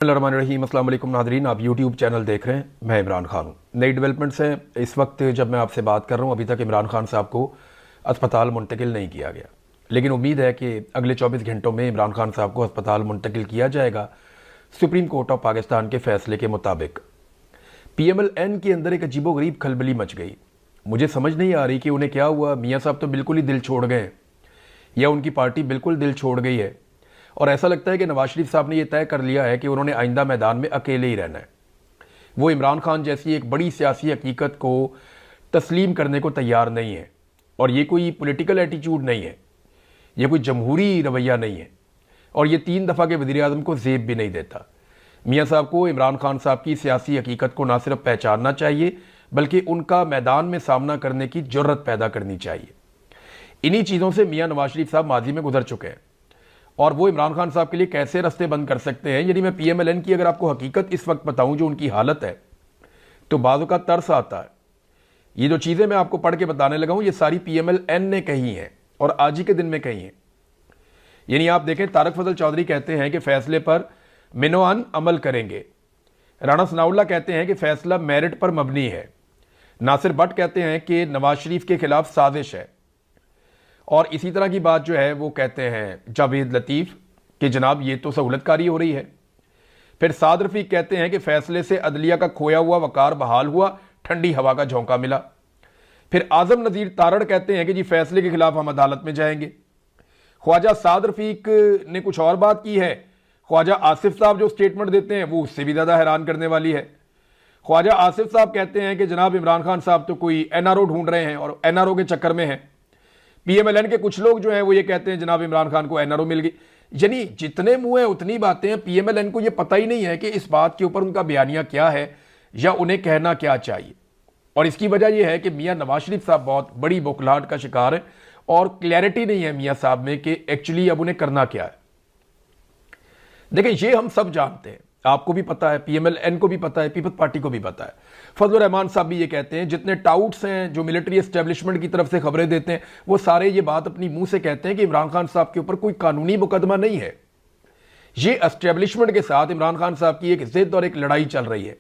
रहीम अस्सलाम वालेकुम नादरीन, आप यूट्यूब चैनल देख रहे हैं। मैं इमरान खान हूँ। नई डेवलपमेंट्स हैं इस वक्त जब मैं आपसे बात कर रहा हूँ। अभी तक इमरान खान साहब को अस्पताल मुंतकिल नहीं किया गया, लेकिन उम्मीद है कि अगले 24 घंटों में इमरान खान साहब को अस्पताल मुंतकिल किया जाएगा सुप्रीम कोर्ट ऑफ पाकिस्तान के फैसले के मुताबिक। PMLN के अंदर एक अजीबोगरीब खलबली मच गई। मुझे समझ नहीं आ रही कि उन्हें क्या हुआ। मियाँ साहब तो बिल्कुल ही दिल छोड़ गए या उनकी पार्टी बिल्कुल दिल छोड़ गई है, और ऐसा लगता है कि नवाज शरीफ साहब ने यह तय कर लिया है कि उन्होंने आइंदा मैदान में अकेले ही रहना है। वो इमरान खान जैसी एक बड़ी सियासी हकीकत को तस्लीम करने को तैयार नहीं है, और ये कोई पॉलिटिकल एटीट्यूड नहीं है, ये कोई जमहूरी रवैया नहीं है, और ये 3 दफ़ा के वज़ीर आज़म को ज़ेब भी नहीं देता। मियाँ साहब को इमरान खान साहब की सियासी हकीकत को ना सिर्फ पहचानना चाहिए बल्कि उनका मैदान में सामना करने की जुर्रत पैदा करनी चाहिए। इन्हीं चीज़ों से मियाँ नवाज शरीफ साहब माजी में गुजर चुके हैं, और वो इमरान खान साहब के लिए कैसे रास्ते बंद कर सकते हैं। यानी मैं PMLN की अगर आपको हकीकत इस वक्त बताऊं जो उनकी हालत है, तो बाज़ों का तरस आता है। ये जो चीज़ें मैं आपको पढ़ के बताने लगा हूं, ये सारी PMLN ने कही हैं और आज ही के दिन में कही हैं। यानी आप देखें, तारक फजल चौधरी कहते हैं कि फैसले पर मिनोअन अमल करेंगे। राणा सनाउल्लाह कहते हैं कि फैसला मेरिट पर मबनी है। नासिर भट्ट कहते हैं कि नवाज शरीफ के खिलाफ साजिश है। और इसी तरह की बात जो है वो कहते हैं जावेद लतीफ़ कि जनाब ये तो सहूलतकारी हो रही है। फिर साद रफ़ीक कहते हैं कि फैसले से अदलिया का खोया हुआ वकार बहाल हुआ, ठंडी हवा का झोंका मिला। फिर आज़म नज़ीर तारड़ कहते हैं कि जी फैसले के खिलाफ हम अदालत में जाएंगे। ख्वाजा साद रफ़ीक ने कुछ और बात की है। ख्वाजा आसिफ साहब जो स्टेटमेंट देते हैं वो उससे भी ज़्यादा हैरान करने वाली है। ख्वाजा आसिफ साहब कहते हैं कि जनाब इमरान खान साहब तो कोई NRO ढूंढ रहे हैं और NRO के चक्कर में है। PMLN के कुछ लोग जो हैं वो ये कहते हैं जनाब इमरान खान को NRO मिल गई। यानी जितने मुंह हैं उतनी बातें हैं। PMLN को ये पता ही नहीं है कि इस बात के ऊपर उनका बयानिया क्या है या उन्हें कहना क्या चाहिए। और इसकी वजह यह है कि मियाँ नवाज शरीफ साहब बहुत बड़ी बौखलाहट का शिकार है और क्लैरिटी नहीं है मियाँ साहब में कि एक्चुअली अब उन्हें करना क्या है। देखिए, ये हम सब जानते हैं, आपको भी पता है, PMLN को भी पता है, पीपल्स पार्टी को भी पता है। फजलुर रहमान साहब भी ये कहते हैं, जितने टाउट्स हैं जो मिलिट्री एस्टेब्लिशमेंट की तरफ से खबरें देते हैं वो सारे ये बात अपनी मुंह से कहते हैं कि इमरान खान साहब के ऊपर कोई कानूनी मुकदमा नहीं है। ये एस्टेब्लिशमेंट के साथ इमरान खान साहब की एक जिद और एक लड़ाई चल रही है।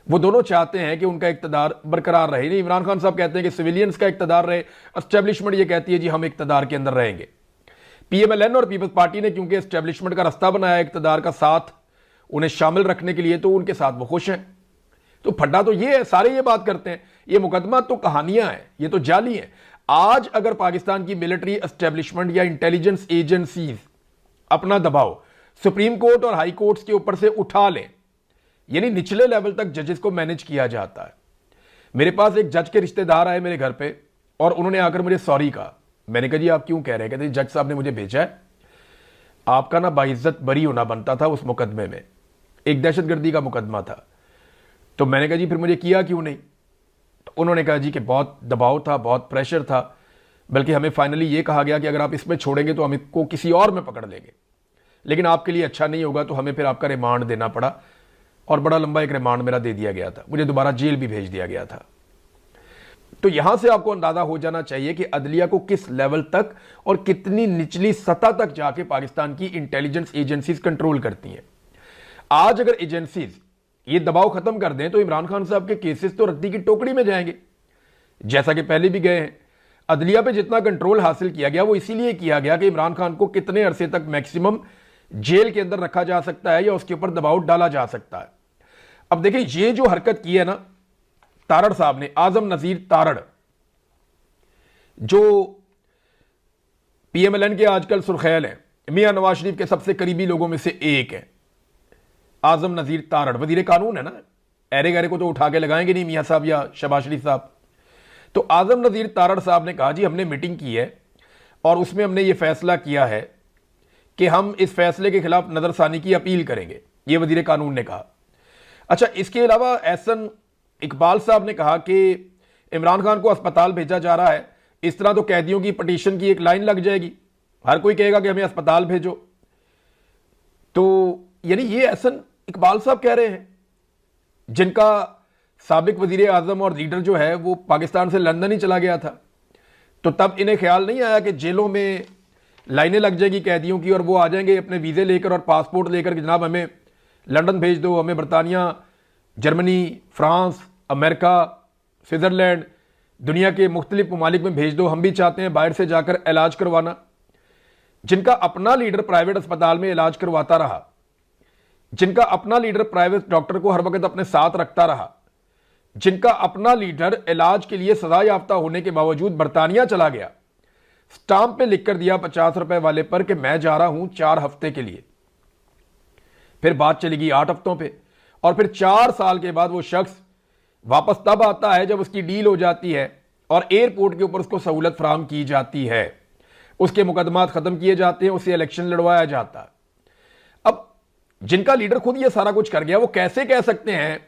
वो दोनों चाहते हैं कि उनका इक्तदार बरकरार रहे। नहीं, इमरान खान साहब कहते हैं कि सिविलियंस का इक्तदार रहे, एस्टेब्लिशमेंट ये कहती है जी हम इक्तदार के अंदर रहेंगे। PMLN और पीपल्स पार्टी ने क्योंकि एस्टेब्लिशमेंट का रास्ता बनाया इक्तदार का साथ उन्हें शामिल रखने के लिए, तो उनके साथ वो खुश हैं। तो फड्डा तो ये है, सारे ये बात करते हैं, ये मुकदमा तो कहानियां हैं, ये तो जाली हैं। आज अगर पाकिस्तान की मिलिट्री एस्टेब्लिशमेंट या इंटेलिजेंस एजेंसीज अपना दबाव सुप्रीम कोर्ट और हाई कोर्ट्स के ऊपर से उठा लें, यानी निचले लेवल तक जजेस को मैनेज किया जाता है। मेरे पास एक जज के रिश्तेदार आए मेरे घर पे और उन्होंने आकर मुझे सॉरी कहा। मैंने कहा जी आप क्यों कह रहे हैं? कहते जज साहब ने मुझे भेजा है, आपका ना बाइज्जत बरी होना बनता था उस मुकदमे में, एक दहशतगर्दी का मुकदमा था। तो मैंने कहा जी फिर मुझे किया क्यों नहीं? तो उन्होंने कहा जी कि बहुत दबाव था, बहुत प्रेशर था, बल्कि हमें फाइनली ये कहा गया कि अगर आप इसमें छोड़ेंगे तो हम इसको किसी और में पकड़ लेंगे, लेकिन आपके लिए अच्छा नहीं होगा, तो हमें फिर आपका रिमांड देना पड़ा। और बड़ा लंबा एक रिमांड मेरा दे दिया गया था, मुझे दोबारा जेल भी भेज दिया गया था। तो यहां से आपको अंदाजा हो जाना चाहिए कि अदलिया को किस लेवल तक और कितनी निचली सतह तक जाके पाकिस्तान की इंटेलिजेंस एजेंसीज कंट्रोल करती हैं। आज अगर एजेंसीज ये दबाव खत्म कर दें तो इमरान खान साहब के केसेस तो रद्दी की टोकरी में जाएंगे, जैसा कि पहले भी गए हैं। अदलिया पे जितना कंट्रोल हासिल किया गया वो इसीलिए किया गया कि इमरान खान को कितने अरसे तक मैक्सिमम जेल के अंदर रखा जा सकता है या उसके ऊपर दबाव डाला जा सकता है। अब देखिए, ये जो हरकत की है ना तारड़ साहब ने, आजम नजीर तारड़, जो PMLN के आजकल सुर्खैल हैं, मियां नवाज शरीफ के सबसे करीबी लोगों में से एक है आजम नजीर तारड़, वजीर कानून है ना, ऐरे गैरे को तो उठा के लगाएंगे नहीं मियां साहब या शहबाज शरीफ साहब। तो आजम नजीर तारड़ साहब ने कहा जी हमने मीटिंग की है और उसमें हमने ये फैसला किया है कि हम इस फैसले के खिलाफ नजरसानी की अपील करेंगे, ये वजीर कानून ने कहा। अच्छा, इसके अलावा एहसन इकबाल साहब ने कहा कि इमरान खान को अस्पताल भेजा जा रहा है, इस तरह तो कैदियों की पटिशन की एक लाइन लग जाएगी, हर कोई कहेगा कि हमें अस्पताल भेजो। तो यानी ये एहसन इकबाल साहब कह रहे हैं, जिनका साबिक वजीर आजम और लीडर जो है वो पाकिस्तान से लंदन ही चला गया था। तो तब इन्हें ख्याल नहीं आया कि जेलों में लाइनें लग जाएगी कैदियों की और वो आ जाएंगे अपने वीज़े लेकर और पासपोर्ट लेकर कि जनाब हमें लंदन भेज दो, हमें बरतानिया, जर्मनी, फ्रांस, अमेरिका, स्विट्ज़रलैंड, दुनिया के मुख्तलिफ ममालिक में भेज दो, हम भी चाहते हैं बाहर से जाकर इलाज करवाना। जिनका अपना लीडर प्राइवेट अस्पताल में इलाज करवाता रहा, जिनका अपना लीडर प्राइवेट डॉक्टर को हर वक्त अपने साथ रखता रहा, जिनका अपना लीडर इलाज के लिए सजा याफ्ता होने के बावजूद बरतानिया चला गया, स्टाम्प पे लिख कर दिया 50 रुपए वाले पर कि मैं जा रहा हूं 4 हफ्ते के लिए, फिर बात चलेगी 8 हफ्तों पे, और फिर 4 साल के बाद वो शख्स वापस तब आता है जब उसकी डील हो जाती है और एयरपोर्ट के ऊपर उसको सहूलत फराहम की जाती है, उसके मुकदमात खत्म किए जाते हैं, उसे इलेक्शन लड़वाया जाता है। अब जिनका लीडर खुद ये सारा कुछ कर गया, वो कैसे कह सकते हैं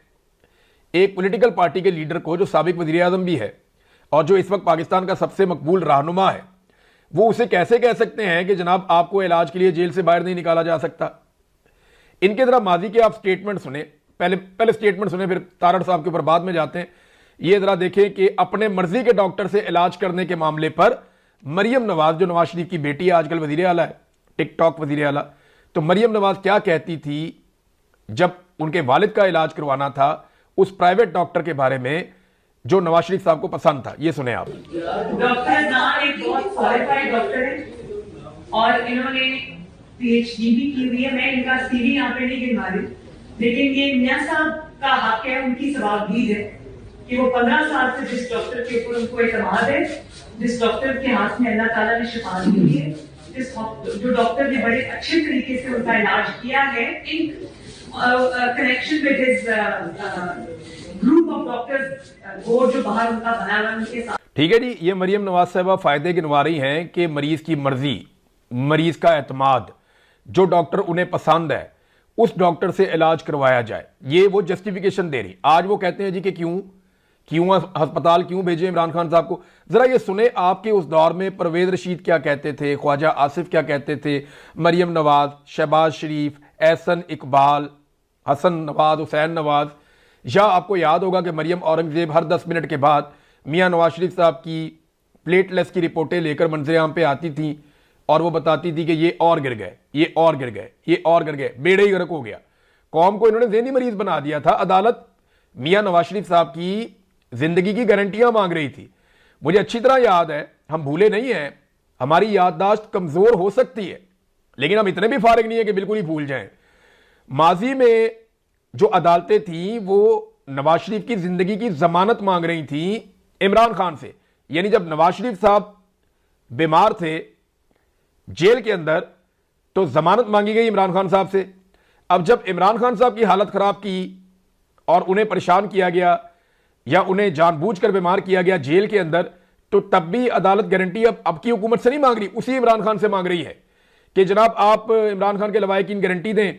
एक पॉलिटिकल पार्टी के लीडर को, जो साबिक वजीर आज़म भी है और जो इस वक्त पाकिस्तान का सबसे मकबूल रहनुमा है, वो उसे कैसे कह सकते हैं कि जनाब आपको इलाज के लिए जेल से बाहर नहीं निकाला जा सकता। इनके जरा माजी के आप स्टेटमेंट सुने, पहले स्टेटमेंट सुने, फिर तारड़ साहब के ऊपर बाद में जाते हैं। ये जरा देखें कि अपने मर्जी के डॉक्टर से इलाज करने के मामले पर मरियम नवाज, जो नवाज शरीफ की बेटी है, आजकल वजीर आला है, टिकटॉक वजीर आला, तो मरियम नवाज क्या कहती थी जब उनके वालिद का इलाज करवाना था उस प्राइवेट डॉक्टर के बारे में जो नवाज शरीफ साहब को पसंद था। ये सुने आप। डॉक्टर नाम एक बहुत क्वालिफाइड डॉक्टर है और इन्होंने पीएचडी भी की हुई है। मैं इनका सीवी यहाँ पे नहीं गिनवा रही, लेकिन ये मियां साहब का हक है, उनकी सवाबदीद है कि वो 15 साल से जिस डॉक्टर के ऊपर उनको एतमाद है, जिस डॉक्टर के हाथ में अल्लाह ताला ने शिफा दी हुई है, जो डॉक्टर ने बड़े अच्छे तरीके से उनका इलाज किया है in connection with his group of doctors, board जो बाहर उनका बना हुआ उनके साथ। ठीक है जी, ये मरियम नवाज साहबा फायदे गिनवा रही हैं कि मरीज की मर्जी, मरीज का एतमाद, जो डॉक्टर उन्हें पसंद है उस डॉक्टर से इलाज करवाया जाए। ये वो जस्टिफिकेशन दे रही। आज वो कहते हैं जी कि क्यों अस्पताल क्यों भेजे इमरान खान साहब को। जरा ये सुने आपके उस दौर में परवेज रशीद क्या कहते थे, ख्वाजा आसिफ क्या कहते थे, मरियम नवाज, शहबाज शरीफ, एहसन इकबाल, हसन नवाज, हुसैन नवाज, या आपको याद होगा कि मरियम औरंगजेब हर 10 मिनट के बाद मियां नवाज शरीफ साहब की प्लेटलेस की रिपोर्टें लेकर मंजर आम पे आती थी और वो बताती थी कि ये और गिर गए, ये और गिर गए, ये और गिर गए, बेड़े ही गर्क हो गया। कौम को इन्होंने ज़हनी मरीज बना दिया था। अदालत मियां नवाज शरीफ साहब की जिंदगी की गारंटियां मांग रही थी। मुझे अच्छी तरह याद है, हम भूले नहीं हैं, हमारी याददाश्त कमजोर हो सकती है लेकिन हम इतने भी फारिग नहीं है कि बिल्कुल ही भूल जाएं। माजी में जो अदालतें थी वो नवाज शरीफ की जिंदगी की जमानत मांग रही थी इमरान खान से। यानी जब नवाज शरीफ साहब बीमार थे जेल के अंदर तो जमानत मांगी गई इमरान खान साहब से। अब जब इमरान खान साहब की हालत खराब की और उन्हें परेशान किया गया या उन्हें जानबूझकर बीमार किया गया जेल के अंदर, तो तब भी अदालत गारंटी अब की हुकूमत से नहीं मांग रही, उसी इमरान खान से मांग रही है कि जनाब आप इमरान खान के लवाहिकीन गारंटी दें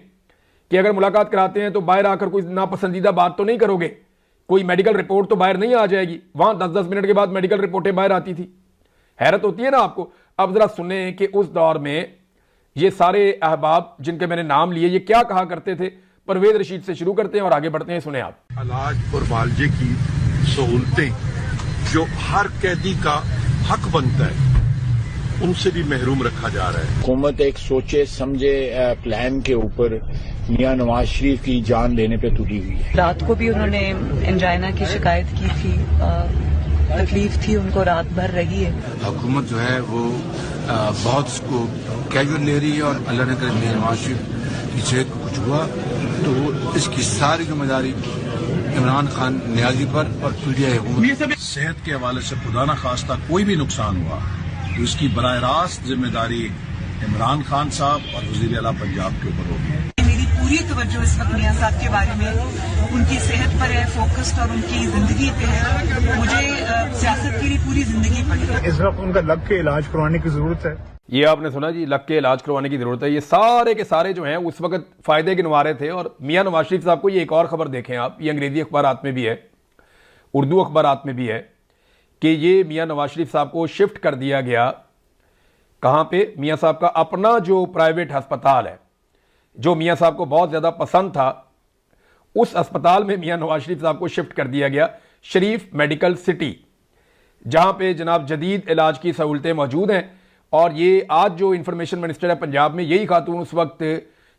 कि अगर मुलाकात कराते हैं तो बाहर आकर कोई नापसंदीदा बात तो नहीं करोगे, कोई मेडिकल रिपोर्ट तो बाहर नहीं आ जाएगी। वहां 10-10 मिनट के बाद मेडिकल रिपोर्टें बाहर आती थी। हैरत होती है ना आपको। अब जरा सुने कि उस दौर में ये सारे अहबाब जिनके मैंने नाम लिए ये क्या कहा करते थे। परवेज रशीद से शुरू करते हैं और आगे बढ़ते हैं, सुने आप। इलाज और मुआवजे की सहूलतें जो हर कैदी का हक बनता है उनसे भी महरूम रखा जा रहा है। हुकूमत एक सोचे समझे प्लान के ऊपर मियां नवाज शरीफ की जान लेने पे तुली हुई है। रात को भी उन्होंने एंजाइना की शिकायत की थी, तकलीफ थी उनको, रात भर रही है। हुकूमत जो है वो बहुत इसको कैजुअल ले रही है और अल्लाह ने करे मियां नवाज शरीफ की सेहत को कुछ हुआ तो इसकी सारी जिम्मेदारी इमरान खान न्याजी पर और पीडीआई हुकूमत। सेहत के हवाले से खुदा न खास्ता कोई भी नुकसान हुआ तो इसकी बराह रास्त जिम्मेदारी इमरान खान साहब और वजीर आला पंजाब के ऊपर होगी। मेरी पूरी तवज्जो इस वक्त मियां साहब के बारे में, उनकी सेहत पर है फोकस्ड और उनकी जिंदगी पे है। मुझे सियासत के लिए पूरी जिंदगी पड़ी है। इस वक्त उनका लग के इलाज करवाने की जरूरत है। ये आपने सुना जी, लग के इलाज करवाने की जरूरत है। ये सारे के सारे जो हैं उस वक्त फायदे गिनवा रहे थे। और मियां नवाज शरीफ साहब को ये एक और खबर देखें आप, ये अंग्रेजी अखबारात में भी है, उर्दू अखबारात में भी है कि ये मियां नवाज शरीफ साहब को शिफ्ट कर दिया गया। कहां पे? मियां साहब का अपना जो प्राइवेट अस्पताल है जो मियां साहब को बहुत ज्यादा पसंद था, उस अस्पताल में मियां नवाज शरीफ साहब को शिफ्ट कर दिया गया, शरीफ मेडिकल सिटी, जहां पे जनाब जदीद इलाज की सहूलतें मौजूद हैं। और ये आज जो इंफॉर्मेशन मिनिस्टर है पंजाब में, यही खातून उस वक्त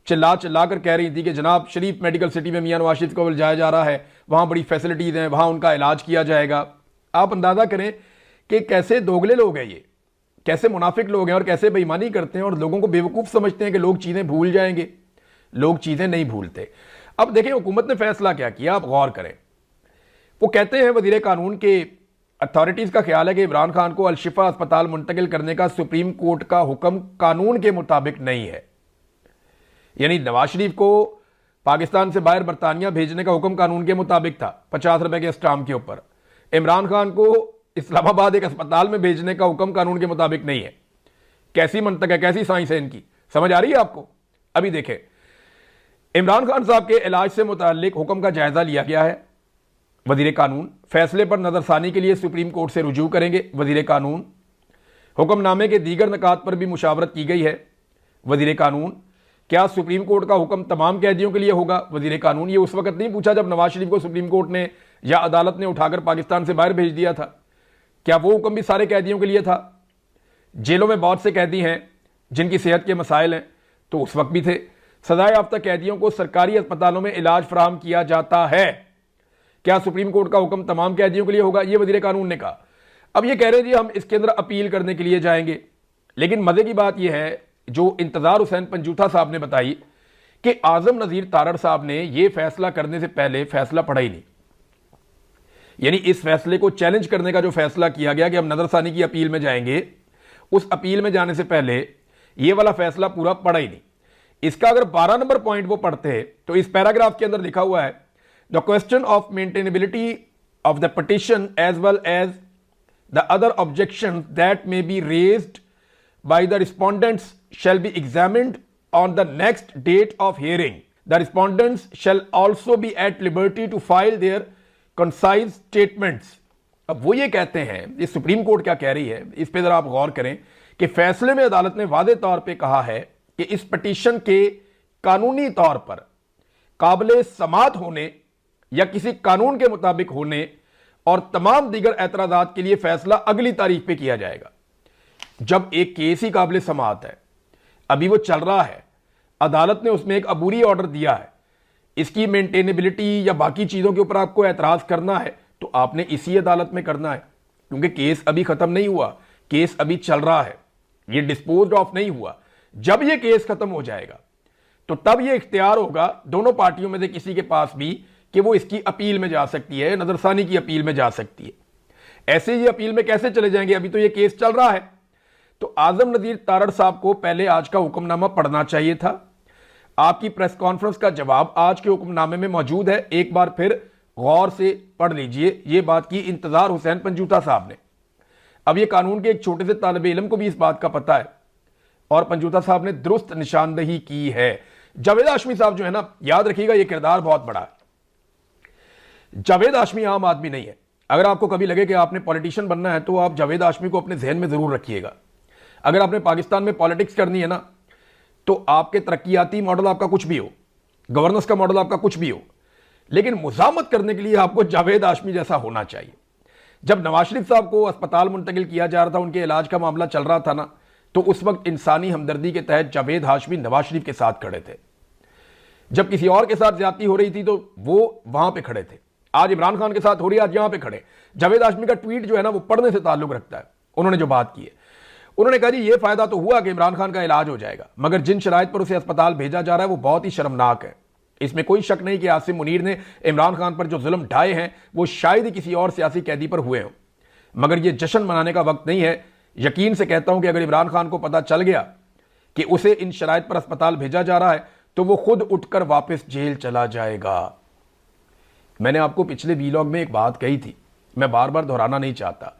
चिल्ला चिल्ला कर कह रही थी कि जनाब शरीफ मेडिकल सिटी में मियां नवाज शरीफ को ले जाया जा रहा है, वहाँ बड़ी फैसिलिटीज़ हैं, वहाँ उनका इलाज किया जाएगा। आप अंदाज़ा करें कि कैसे दोगले लोग हैं ये, कैसे मुनाफिक लोग हैं और कैसे बेईमानी करते हैं और लोगों को बेवकूफ़ समझते हैं कि लोग चीज़ें भूल जाएंगे। लोग चीज़ें नहीं भूलते। अब देखें हुकूमत ने फैसला क्या किया, आप गौर करें। वो कहते हैं वज़ीर कानून के अथॉरिटीज़ का ख्याल है कि इमरान खान को अलशिफा अस्पताल मुंतकिल करने का सुप्रीम कोर्ट का हुक्म कानून के मुताबिक नहीं है। यानी नवाज शरीफ को पाकिस्तान से बाहर बरतानिया भेजने का हुक्म कानून के मुताबिक था 50 रुपए के स्टाम्प के ऊपर। इमरान खान को इस्लामाबाद एक अस्पताल में भेजने का हुक्म कानून के मुताबिक नहीं है। कैसी मंतक है, कैसी साइंस है इनकी, समझ आ रही है आपको? अभी देखें, इमरान खान साहब के इलाज से मुताल्लिक हुक्म का जायजा लिया गया है। वजीर कानून फैसले पर नजरसानी के लिए सुप्रीम कोर्ट से रुजू करेंगे। वजीर कानून हुक्मनामे के दीगर निकात पर भी मुशावरत की गई है। वजीर कानून क्या सुप्रीम कोर्ट का हुक्म तमाम कैदियों के लिए होगा? वजीर कानून ये उस वक्त नहीं पूछा जब नवाज शरीफ को सुप्रीम कोर्ट ने या अदालत ने उठाकर पाकिस्तान से बाहर भेज दिया था। क्या वो हुक्म भी सारे कैदियों के लिए था? जेलों में बहुत से कैदी हैं जिनकी सेहत के मसाइल हैं, तो उस वक्त भी थे। सजाए याफ्ता कैदियों को सरकारी अस्पतालों में इलाज फराहम किया जाता है। क्या सुप्रीम कोर्ट का हुक्म तमाम कैदियों के लिए होगा? ये वजीर कानून ने कहा। अब ये कह रहे जी हम इसके अंदर अपील करने के लिए जाएंगे। लेकिन मजे की बात यह है जो इंतजार हुसैन पंजूथा साहब ने बताई कि आजम नजीर तारड़ साहब ने यह फैसला करने से पहले फैसला पढ़ा ही नहीं। यानी इस फैसले को चैलेंज करने का जो फैसला किया गया कि हम नजरसानी की अपील में जाएंगे, उस अपील में जाने से पहले यह वाला फैसला पूरा पढ़ा ही नहीं। इसका अगर 12 नंबर पॉइंट वो पढ़ते हैं तो इस पैराग्राफ के अंदर लिखा हुआ है the question of maintainability of the petition as well as the other objection that may be raised by the respondents shall be examined on the next date of hearing. The respondents shall also be at liberty to file their concise statements. अब वो ये कहते हैं, ये supreme court क्या कह रही है, इस पे जरा आप गौर करें कि फैसले में अदालत ने वादे तौर पे कहा है कि इस पिटीशन के कानूनी तौर पर काबिले समात होने या किसी कानून के मुताबिक होने और तमाम दीगर एतराजात के लिए फैसला अगली तारीख पे किया जाएगा। जब एक केस ही काबिले समात है, अभी वो चल रहा है, अदालत ने उसमें एक अबूरी ऑर्डर दिया है, इसकी मेंटेनेबिलिटी या बाकी चीज़ों के ऊपर आपको एतराज़ करना है तो आपने इसी अदालत में करना है, क्योंकि केस अभी ख़त्म नहीं हुआ, केस अभी चल रहा है, ये डिस्पोज ऑफ नहीं हुआ। जब ये केस ख़त्म हो जाएगा तो तब ये इख्तियार होगा दोनों पार्टियों में से किसी के पास भी कि वो इसकी अपील में जा सकती है, नजरसानी की अपील में जा सकती है। ऐसे ये अपील में कैसे चले जाएंगे? अभी तो ये केस चल रहा है। तो आजम नजीर तारड़ साहब को पहले आज का हुक्मनामा पढ़ना चाहिए था। आपकी प्रेस कॉन्फ्रेंस का जवाब आज के हुक्मनामे में मौजूद है, एक बार फिर गौर से पढ़ लीजिए। ये बात की इंतजार हुसैन पंजूथा साहब ने। अब ये कानून के एक छोटे से तालिब इल्म को भी इस बात का पता है और पंजूथा साहब ने दुरुस्त निशानदही की है। जावेद हाशमी साहब जो है ना, याद रखिएगा ये किरदार बहुत बड़ा है। जावेद हाशमी आम आदमी नहीं है। अगर आपको कभी लगे कि आपने पॉलिटिशियन बनना है तो आप जावेद हाशमी को अपने जहन में जरूर रखिएगा। अगर आपने पाकिस्तान में पॉलिटिक्स करनी है ना, तो आपके तरक्याती मॉडल आपका कुछ भी हो, गवर्नेंस का मॉडल आपका कुछ भी हो, लेकिन मुजामत करने के लिए आपको जावेद हाशमी जैसा होना चाहिए। जब नवाज शरीफ साहब को अस्पताल मुंतकिल किया जा रहा था, उनके इलाज का मामला चल रहा था ना, तो उस वक्त इंसानी हमदर्दी के तहत जावेद हाशमी नवाज शरीफ के साथ खड़े थे। जब किसी और के साथ ज्यादती हो रही थी तो वो वहां पे खड़े थे। आज इमरान खान के साथ हो रही है, आज यहां पे खड़े। जावेद हाशमी का ट्वीट जो है ना, वो पढ़ने से ताल्लुक रखता है। उन्होंने जो बात की है, उन्होंने कहा जी ये फायदा तो हुआ कि इमरान खान का इलाज हो जाएगा, मगर जिन शराइत पर उसे अस्पताल भेजा जा रहा है वो बहुत ही शर्मनाक है। इसमें कोई शक नहीं कि आसिम मुनीर ने इमरान खान पर जो जुल्म ढाए हैं वो शायद ही किसी और सियासी कैदी पर हुए हों, मगर ये जश्न मनाने का वक्त नहीं है। यकीन से कहता हूं कि अगर इमरान खान को पता चल गया कि उसे इन शराइत पर अस्पताल भेजा जा रहा है तो वो खुद उठकर वापस जेल चला जाएगा। मैंने आपको पिछले वीलॉग में एक बात कही थी, मैं बार बार दोहराना नहीं चाहता।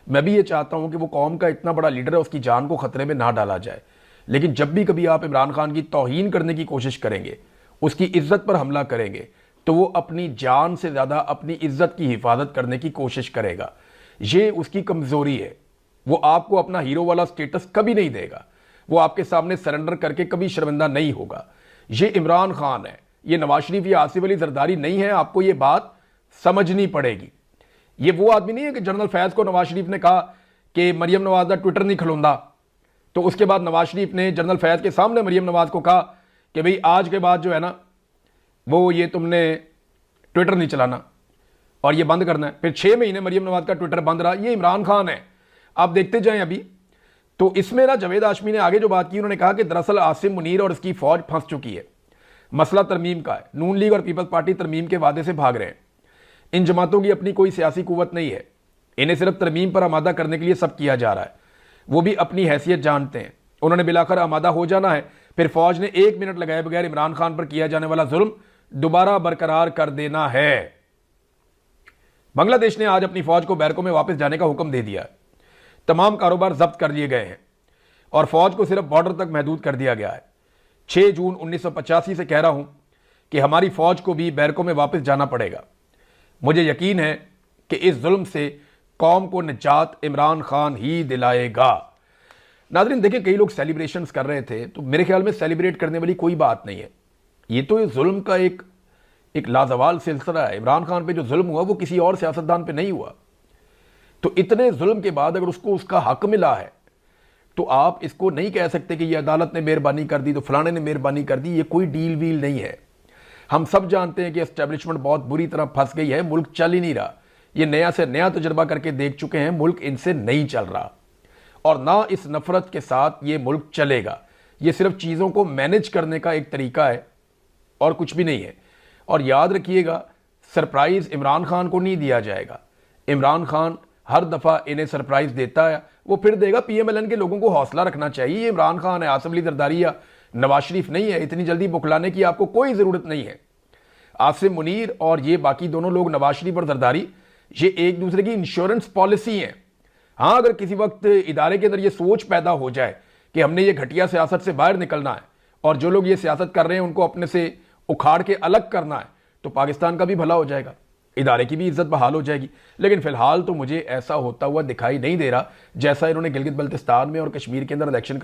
मैं भी ये चाहता हूं कि वो कौम का इतना बड़ा लीडर है, उसकी जान को खतरे में ना डाला जाए। लेकिन जब भी कभी आप इमरान खान की तौहीन करने की कोशिश करेंगे, उसकी इज्जत पर हमला करेंगे, तो वो अपनी जान से ज्यादा अपनी इज्जत की हिफाजत करने की कोशिश करेगा। ये उसकी कमजोरी है। वो आपको अपना हीरो वाला स्टेटस कभी नहीं देगा। वो आपके सामने सरेंडर करके कभी शर्मिंदा नहीं होगा। ये इमरान खान है, ये नवाज शरीफ या आसिफ अली जरदारी नहीं है। आपको ये बात समझनी पड़ेगी। ये वो आदमी नहीं है कि जनरल फैज को नवाज शरीफ ने कहा कि मरियम नवाज का ट्विटर नहीं खलोंदा, तो उसके बाद नवाज शरीफ ने जनरल फैज के सामने मरियम नवाज को कहा कि भाई आज के बाद जो है ना वो ये तुमने ट्विटर नहीं चलाना और ये बंद करना है। फिर 6 महीने मरियम नवाज का ट्विटर बंद रहा। ये इमरान खान है, आप देखते जाएं। अभी तो इसमें ना जावेद हाशमी ने आगे जो बात की, उन्होंने कहा कि दरअसल आसिम मुनीर और इसकी फौज फंस चुकी है, मसला तरमीम का है। नून लीग और पीपल्स पार्टी तरमीम के वादे से भाग रहे हैं। इन जमातों की अपनी कोई सियासी कुव्वत नहीं है, इन्हें सिर्फ तरमीम पर आमादा करने के लिए सब किया जा रहा है। वो भी अपनी हैसियत जानते हैं। उन्होंने बिलाखर आमादा हो जाना है, फिर फौज ने 1 मिनट लगाए बगैर इमरान खान पर किया जाने वाला जुल्म दोबारा बरकरार कर देना है। बांग्लादेश ने आज अपनी फौज को बैरकों में वापस जाने का हुक्म दे दिया है। तमाम कारोबार जब्त कर लिए गए हैं और फौज को सिर्फ बॉर्डर तक महदूद कर दिया गया है। 6 जून 1985 से कह रहा हूं कि हमारी फौज को भी बैरकों में वापस जाना पड़ेगा। मुझे यकीन है कि इस जुल्म से कौम को निजात इमरान खान ही दिलाएगा। नाज़रीन देखें, कई लोग सेलिब्रेशंस कर रहे थे, तो मेरे ख्याल में सेलिब्रेट करने वाली कोई बात नहीं है। ये तो इस जुल्म का एक लाजवाल सिलसिला है। इमरान खान पे जो जुल्म हुआ वो किसी और सियासतदान पे नहीं हुआ। तो इतने जुल्म के बाद अगर उसको उसका हक मिला है तो आप इसको नहीं कह सकते कि ये अदालत ने मेहरबानी कर दी तो फलाने ने मेहरबानी कर दी। ये कोई डील वील नहीं है। हम सब जानते हैं कि एस्टेब्लिशमेंट बहुत बुरी तरह फंस गई है, मुल्क चल ही नहीं रहा। ये नया से नया तजुर्बा करके देख चुके हैं, मुल्क इनसे नहीं चल रहा और ना इस नफरत के साथ ये मुल्क चलेगा। ये सिर्फ चीज़ों को मैनेज करने का एक तरीका है और कुछ भी नहीं है। और याद रखिएगा, सरप्राइज इमरान खान को नहीं दिया जाएगा। इमरान खान हर दफ़ा इन्हें सरप्राइज देता है, वो फिर देगा। PMLN के लोगों को हौसला रखना चाहिए। ये इमरान खान है, आसिफ अली जरदारी या नवाज शरीफ नहीं है। इतनी जल्दी बुखलाने की आपको कोई ज़रूरत नहीं है। आसिम मुनीर और ये बाकी दोनों लोग, नवाज शरीफ और जरदारी, ये एक दूसरे की इंश्योरेंस पॉलिसी है। हाँ, अगर किसी वक्त इदारे के अंदर ये सोच पैदा हो जाए कि हमने ये घटिया सियासत से बाहर निकलना है और जो लोग ये सियासत कर रहे हैं उनको अपने से उखाड़ के अलग करना है, तो पाकिस्तान का भी भला हो जाएगा, इदारे की भी इज्जत बहाल हो जाएगी। लेकिन फिलहाल तो मुझे ऐसा होता हुआ दिखाई नहीं दे रहा जैसा इन्होंने गिलगित बल्तिस्तान में और कश्मीर के अंदर इलेक्शन